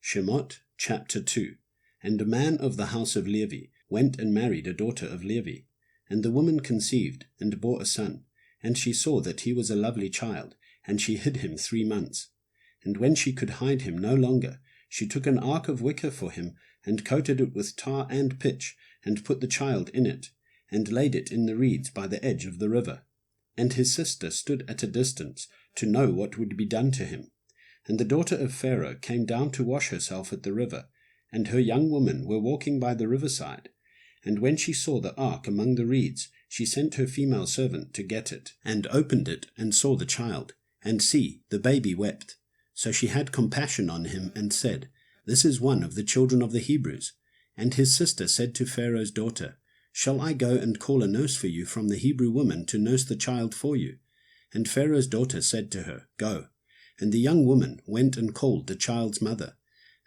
Shemoth chapter 2. And a man of the house of Levi went and married a daughter of Levi. And the woman conceived, and bore a son. And she saw that he was a lovely child, and she hid him 3 months. And when she could hide him no longer, she took an ark of wicker for him, and coated it with tar and pitch, and put the child in it, and laid it in the reeds by the edge of the river. And his sister stood at a distance, to know what would be done to him. And the daughter of Pharaoh came down to wash herself at the river, and her young women were walking by the riverside. And when she saw the ark among the reeds, she sent her female servant to get it, and opened it, and saw the child. And see, the baby wept. So she had compassion on him, and said, This is one of the children of the Hebrews. And his sister said to Pharaoh's daughter, Shall I go and call a nurse for you from the Hebrew woman to nurse the child for you? And Pharaoh's daughter said to her, Go. And the young woman went and called the child's mother.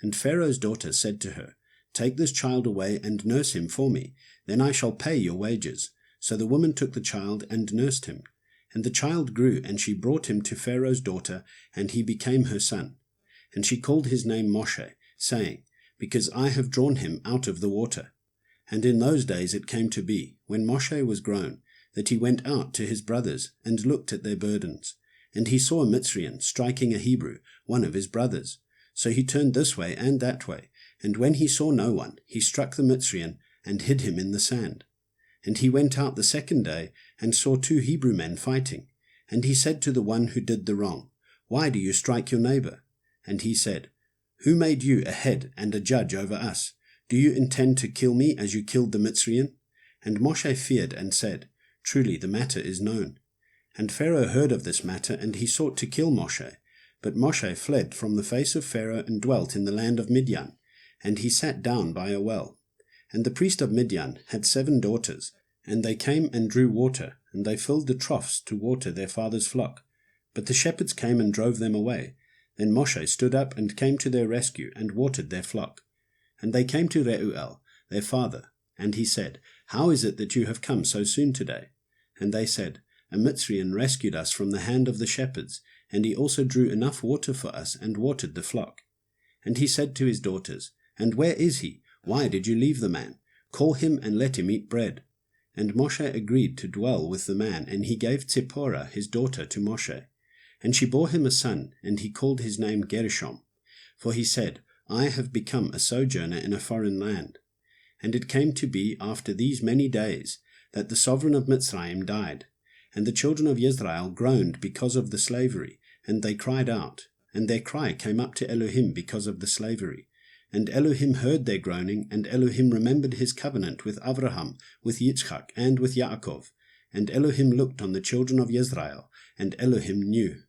And Pharaoh's daughter said to her, Take this child away and nurse him for me, then I shall pay your wages. So the woman took the child and nursed him. And the child grew, and she brought him to Pharaoh's daughter, and he became her son. And she called his name Moshe, saying, Because I have drawn him out of the water. And in those days it came to be, when Moshe was grown, that he went out to his brothers, and looked at their burdens. And he saw a Mitzrian striking a Hebrew, one of his brothers. So he turned this way and that way, and when he saw no one, he struck the Mitzrian, and hid him in the sand. And he went out the second day, and saw 2 Hebrew men fighting. And he said to the one who did the wrong, Why do you strike your neighbor? And he said, Who made you a head and a judge over us? Do you intend to kill me as you killed the Mitzrian? And Moshe feared and said, Truly the matter is known. And Pharaoh heard of this matter, and he sought to kill Moshe. But Moshe fled from the face of Pharaoh and dwelt in the land of Midian. And he sat down by a well. And the priest of Midian had 7 daughters, and they came and drew water, and they filled the troughs to water their father's flock. But the shepherds came and drove them away. Then Moshe stood up and came to their rescue, and watered their flock. And they came to Reuel, their father, and he said, How is it that you have come so soon today? And they said, A Mitzrian rescued us from the hand of the shepherds, and he also drew enough water for us, and watered the flock. And he said to his daughters, And where is he? Why did you leave the man? Call him and let him eat bread. And Moshe agreed to dwell with the man, and he gave Zipporah his daughter to Moshe. And she bore him a son, and he called his name Gershom. For he said, I have become a sojourner in a foreign land. And it came to be after these many days, that the sovereign of Mitzrayim died. And the children of Israel groaned because of the slavery, and they cried out. And their cry came up to Elohim because of the slavery. And Elohim heard their groaning, and Elohim remembered his covenant with Abraham, with Yitzchak, and with Yaakov. And Elohim looked on the children of Israel, and Elohim knew.